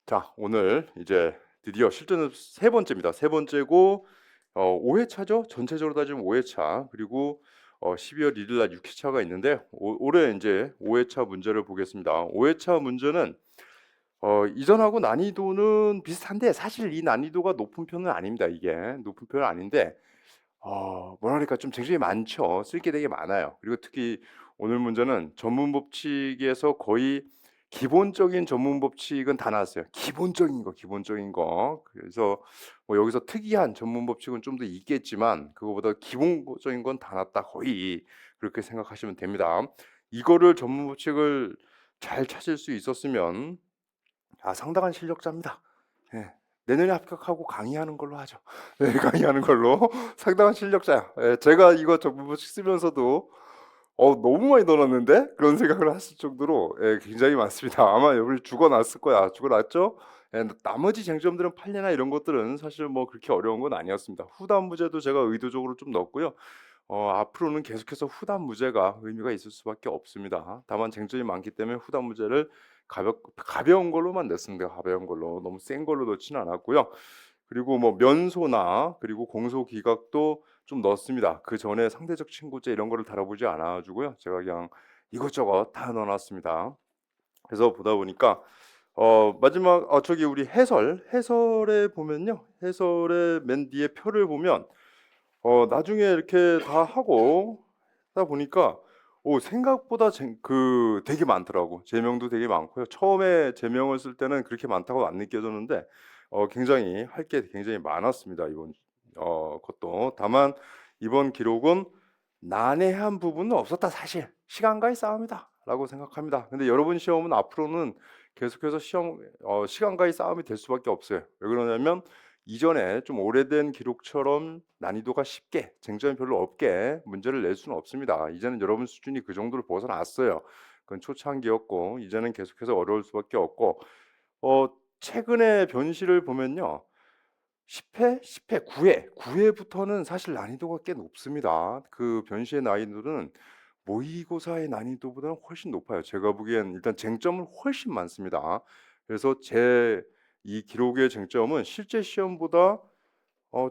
자, 오늘 이제 드디어 실전은 세 번째입니다. 세 번째고 5회차죠. 전체적으로 따지면 5회차. 그리고 12월 1일 날 6회차가 있는데 올해 이제 5회차 문제를 보겠습니다. 5회차 문제는 이전하고 난이도는 비슷한데 사실 이 난이도가 높은 편은 아닙니다. 이게 높은 편은 아닌데 뭐랄까 좀 굉장히 많죠. 쓸 게 되게 많아요. 그리고 특히 오늘 문제는 전문 법칙에서 거의 기본적인 전문 법칙은 다 나왔어요. 기본적인 거. 그래서 뭐 여기서 특이한 전문 법칙은 좀 더 있겠지만 그거보다 기본적인 건 다 나왔다. 거의 그렇게 생각하시면 됩니다. 이거를 전문 법칙을 잘 찾을 수 있었으면 상당한 실력자입니다. 예. 내년에 합격하고 강의하는 걸로 하죠. 네, 강의하는 걸로 상당한 실력자야. 예, 제가 이거 정보식 쓰면서도 너무 많이 넣어놨는데 그런 생각을 했을 정도로 굉장히 많습니다. 아마 여기 죽어났을 거야. 죽어났죠? 예, 나머지 쟁점들은 판례나 이런 것들은 사실 뭐 그렇게 어려운 건 아니었습니다. 후단 무제도 제가 의도적으로 좀 넣었고요. 앞으로는 계속해서 후단 무제가 의미가 있을 수밖에 없습니다. 다만 쟁점이 많기 때문에 후단 무제를 가벼운 걸로만 냈습니다. 가벼운 걸로 너무 센 걸로 넣지는 않았고요. 그리고 뭐 면소나 그리고 공소 기각도 좀 넣었습니다. 그 전에 상대적 친구제 이런 거를 다뤄보지 않아가지고요. 제가 그냥 이것저것 다 넣어놨습니다. 그래서 보다 보니까 마지막 저기 우리 해설에 보면요. 해설의 맨 뒤에 표를 보면 나중에 이렇게 다 하고 하다 보니까 생각보다 되게 많더라고. 제명도 되게 많고요. 처음에 제명을 쓸 때는 그렇게 많다고 안 느껴졌는데 굉장히 할 게 굉장히 많았습니다. 이번 것도. 다만 이번 기록은 난해한 부분은 없었다. 사실 시간과의 싸움이다라고 생각합니다. 근데 여러분 시험은 앞으로는 계속해서 시간과의 싸움이 될 수밖에 없어요. 왜 그러냐면 이전에 좀 오래된 기록처럼 난이도가 쉽게 쟁점이 별로 없게 문제를 낼 수는 없습니다. 이제는 여러분 수준이 그 정도로 벗어났어요. 그건 초창기였고 이제는 계속해서 어려울 수밖에 없고 어 최근에 변시를 보면요. 10회, 10회, 9회, 9회부터는 사실 난이도가 꽤 높습니다. 그 변시의 난이도는 모의고사의 난이도보다는 훨씬 높아요. 제가 보기엔 일단 쟁점은 훨씬 많습니다. 그래서 제 이 기록의 쟁점은 실제 시험보다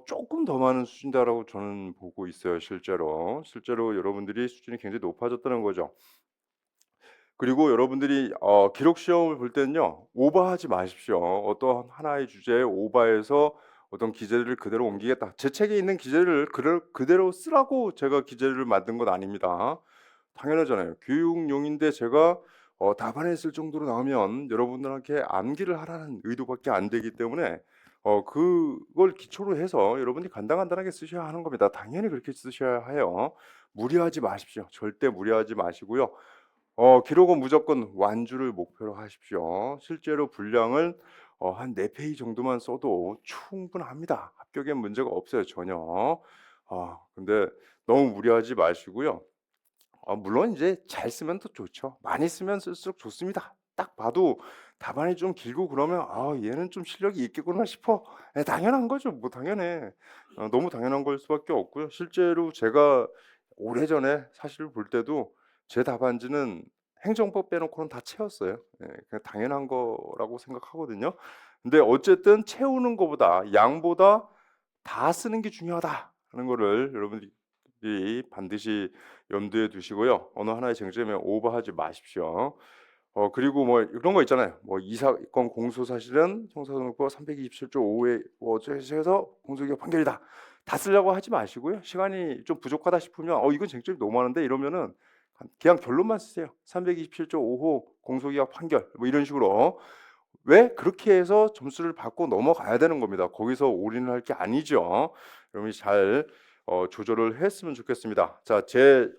조금 더 많은 수준이다라고 저는 보고 있어요, 실제로. 실제로 여러분들이 수준이 굉장히 높아졌다는 거죠. 그리고 여러분들이 기록 시험을 볼 때는요. 오버하지 마십시오. 어떠한 하나의 주제에 오버해서 어떤 기재를 그대로 옮기겠다. 제 책에 있는 기재를 그대로 쓰라고 제가 기재를 만든 건 아닙니다. 당연하잖아요. 교육용인데 제가 답안에 쓸 정도로 나오면 여러분들한테 암기를 하라는 의도밖에 안 되기 때문에 그걸 기초로 해서 여러분이 간단간단하게 쓰셔야 하는 겁니다. 당연히 그렇게 쓰셔야 해요. 무리하지 마십시오. 절대 무리하지 마시고요. 기록은 무조건 완주를 목표로 하십시오. 실제로 분량을 한 4 페이지 정도만 써도 충분합니다. 합격엔 문제가 없어요, 전혀. 근데 너무 무리하지 마시고요. 물론 이제 잘 쓰면 더 좋죠. 많이 쓰면 쓸수록 좋습니다. 딱 봐도 답안이 좀 길고 그러면 '아 얘는 좀 실력이 있겠구나.' 싶어. 당연한 거죠. 뭐 당연해. 너무 당연한 걸 수밖에 없고요. 실제로 제가 오래전에 사실 볼 때도 제 답안지는 행정법 빼놓고는 다 채웠어요. 그냥 당연한 거라고 생각하거든요. 근데 어쨌든 채우는 거보다 양보다 다 쓰는 게 중요하다는 거를 여러분들이 반드시 염두에 두시고요. 어느 하나의 쟁점에 오버하지 마십시오. 그리고 뭐 이런 거 있잖아요. 뭐 이 사건 공소 사실은 형사소송법 327조 5에 어째서 공소기각 판결이다. 다 쓰려고 하지 마시고요. 시간이 좀 부족하다 싶으면 이건 쟁점이 너무 많은데 이러면은 그냥 결론만 쓰세요. 327조 5호 공소기각 판결 뭐 이런 식으로 왜 그렇게 해서 점수를 받고 넘어가야 되는 겁니다. 거기서 올인을 할 게 아니죠. 여러분이 잘 조절을 했으면 좋겠습니다. 자, 제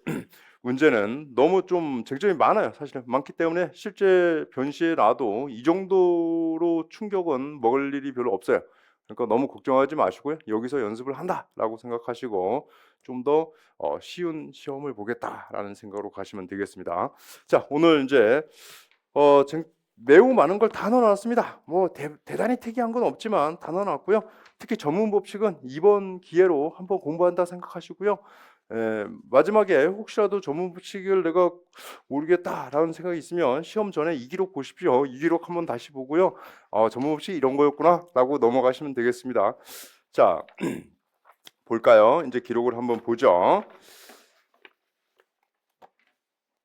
문제는 너무 좀 쟁점이 많아요. 사실은 많기 때문에 실제 변시에 놔도 이 정도로 충격은 먹을 일이 별로 없어요. 그러니까 너무 걱정하지 마시고요. '여기서 연습을 한다.'라고 생각하시고 좀 더 '쉬운 시험을 보겠다.'라는 생각으로 가시면 되겠습니다. 자, 오늘 인제 어 쟁 매우 많은 걸 다 넣어 놨습니다. 뭐 대단히 특이한 건 없지만 다 넣어 놨고요. 특히 전문 법칙은 이번 기회로 한번 공부한다 생각하시고요. 마지막에 혹시라도 전문 법칙을 내가 모르겠다라는 생각이 있으면 시험 전에 이 기록 보십시오. 이 기록 한번 다시 보고요. 전문 법칙이 이런 거였구나라고 넘어가시면 되겠습니다. 자, 볼까요? 이제 기록을 한번 보죠.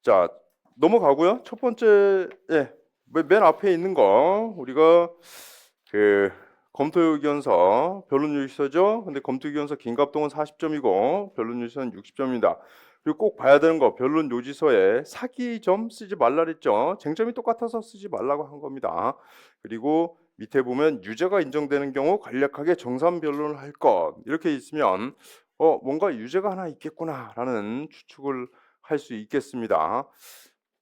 자, 넘어가고요. 첫 번째, 맨 앞에 있는 거 우리가 그 검토의견서 변론유기서죠. 근데 검토의견서 긴갑동은 40점이고 변론유기서는 60점입니다. 그리고 꼭 봐야 되는 거 변론요지서에 사기점 쓰지 말라 그랬죠. 쟁점이 똑같아서 쓰지 말라고 한 겁니다. 그리고 밑에 보면 유죄가 인정되는 경우 간략하게 정산 변론을 할 것 이렇게 있으면 뭔가 유죄가 하나 있겠구나라는 추측을 할 수 있겠습니다.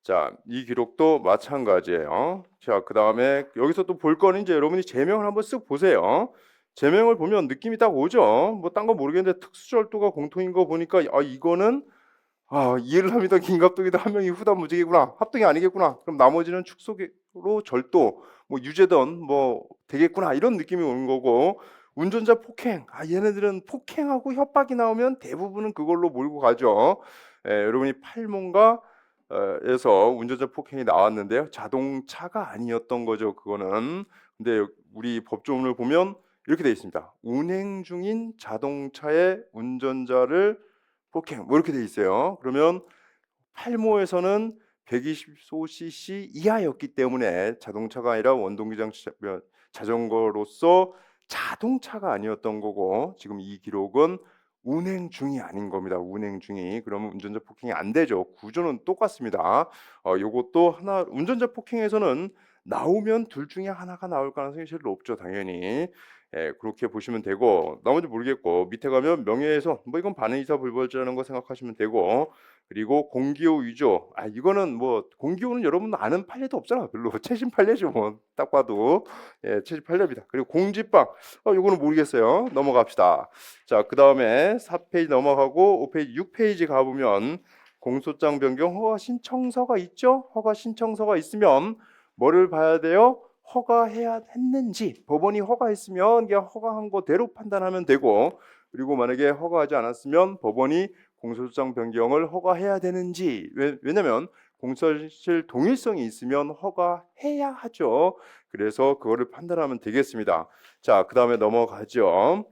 자, 이 기록도 마찬가지예요. 자, 그다음에 여기서 또 볼 거는 이제 여러분이 제명을 한번 쓱 보세요. 제명을 보면 느낌이 딱 오죠. 뭐 딴 거 모르겠는데 특수절도가 공통인 거 보니까 이거는 이해를 합니다. 긴갑동이다 한 명이 후단무직이구나. 합동이 아니겠구나. 그럼 나머지는 축소로 절도, 뭐 유죄든 뭐 되겠구나 이런 느낌이 오는 거고 운전자 폭행. 얘네들은 폭행하고 협박이 나오면 대부분은 그걸로 몰고 가죠. 여러분이 팔문가 에서 운전자 폭행이 나왔는데요. 자동차가 아니었던 거죠. 그거는. 근데 우리 법조문을 보면 이렇게 돼 있습니다. 운행 중인 자동차의 운전자를 폭행 뭐 이렇게 돼 있어요. 그러면 팔모에서는 120cc 이하였기 때문에 자동차가 아니라 원동기장 자전거로서 자동차가 아니었던 거고 지금 이 기록은 운행 중이 아닌 겁니다. 운행 중이. 그러면 운전자 폭행이 안 되죠. 구조는 똑같습니다. 요것도 하나 운전자 폭행에서는 나오면 둘 중에 하나가 나올 가능성이 제일 높죠. 당연히. 그렇게 보시면 되고 나머지 모르겠고 밑에 가면 명예훼손 뭐 이건 반의사 불벌죄라는 거 생각하시면 되고 그리고 공기호 위조 이거는 뭐 공기호는 여러분 아는 판례도 없잖아 별로 최신 판례죠 뭐 딱 봐도 최신 판례입니다. 그리고 공지빵 이거는 모르겠어요. 넘어갑시다. 자, 그다음에 4페이지 넘어가고 5페이지 6페이지 가보면 공소장 변경 허가 신청서가 있죠. 허가 신청서가 있으면 뭐를 봐야 돼요? 허가해야 했는지 법원이 허가했으면 그냥 허가한 거대로 판단하면 되고 그리고 만약에 허가하지 않았으면 법원이 공소장 변경을 허가해야 되는지 왜냐면 공소실 동일성이 있으면 허가해야 하죠. 그래서 그거를 판단하면 되겠습니다. 자, 그 다음에 넘어가죠.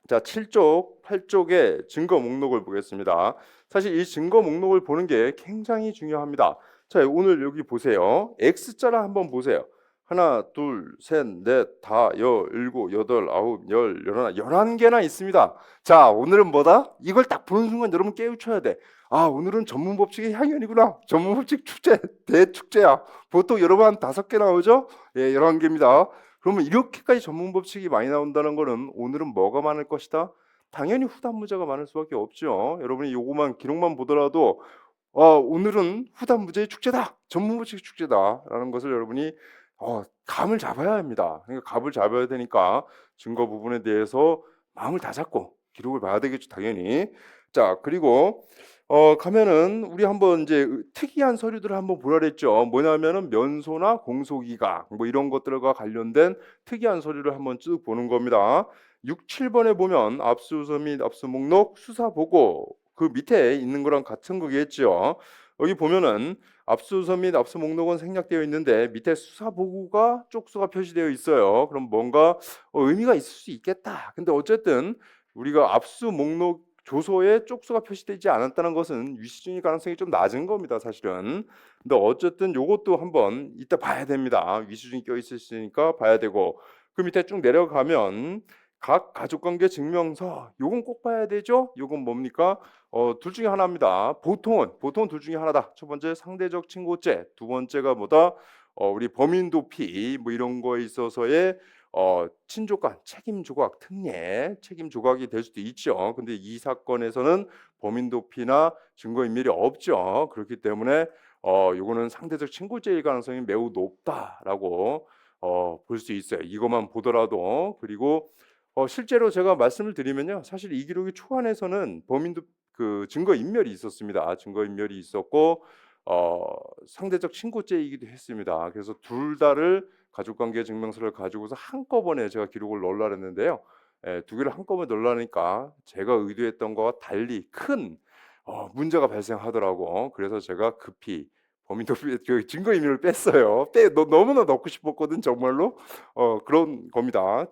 자, 7쪽, 8쪽의 증거 목록을 보겠습니다. 사실 이 증거 목록을 보는 게 굉장히 중요합니다. 자, 오늘 여기 보세요. X자를 한번 보세요. 하나, 둘, 셋, 넷, 다, 일곱, 여덟, 아홉, 열, 열하나, 11개나 있습니다. 자, 오늘은 뭐다? 이걸 딱 보는 순간 여러분 깨우쳐야 돼. 오늘은 전문법칙의 향연이구나. 전문법칙 축제, 대축제야. 보통 여러분 한 5개 나오죠? 11개입니다. 그러면 이렇게까지 전문법칙이 많이 나온다는 거는 오늘은 뭐가 많을 것이다? 당연히 후단무죄가 많을 수밖에 없죠. 여러분이 요거만 기록만 보더라도 오늘은 후단무죄의 축제다. 전문법칙 축제다라는 것을 여러분이 감을 잡아야 합니다. 그러니까 감을 잡아야 되니까 증거 부분에 대해서 마음을 다 잡고 기록을 봐야 되겠죠, 당연히. 자, 그리고 가면은 우리 한번 이제 특이한 서류들을 한번 보라 그랬죠. 뭐냐면은 면소나 공소기각 뭐 이런 것들과 관련된 특이한 서류를 한번 쭉 보는 겁니다. 6, 7번에 보면 압수수색 및 압수목록 수사 보고 그 밑에 있는 거랑 같은 거겠죠. 여기 보면은 압수수색 및 압수목록은 생략되어 있는데 밑에 수사 보고가 쪽수가 표시되어 있어요. 그럼 뭔가 의미가 있을 수 있겠다. 근데 어쨌든 우리가 압수목록 조서에 쪽수가 표시되지 않았다는 것은 위시중의 가능성이 좀 낮은 겁니다, 사실은. 근데 어쨌든 요것도 한번 이따 봐야 됩니다. 위시중이 껴 있으니까 봐야 되고 그 밑에 쭉 내려가면 각 가족관계 증명서 요건 꼭 봐야 되죠. 요건 뭡니까? 둘 중에 하나입니다. 보통은 둘 중에 하나다. 첫 번째 상대적 친고죄, 두 번째가 뭐다? 우리 범인도피 뭐 이런 거에 있어서의 친족간 책임 조각 특례 책임 조각이 될 수도 있죠. 근데 이 사건에서는 범인도피나 증거인멸이 없죠. 그렇기 때문에 요거는 상대적 친고죄일 가능성이 매우 높다라고 볼 수 있어요. 이것만 보더라도. 그리고 실제로 제가 말씀을 드리면요, 사실 이 기록이 초안에서는 범인도 그 증거인멸이 있었습니다. 증거인멸이 있었고 상대적 친고죄이기도 했습니다. 그래서 둘 다를 가족관계 증명서를 가지고서 한꺼번에 제가 기록을 넣으려 했는데요. 두 개를 한꺼번에 넣으려니까 제가 의도했던 거와 달리 큰 문제가 발생하더라고. 그래서 제가 급히 범인도 증거인멸을 뺐어요. 너무나 넣고 싶었거든 정말로. 그런 겁니다.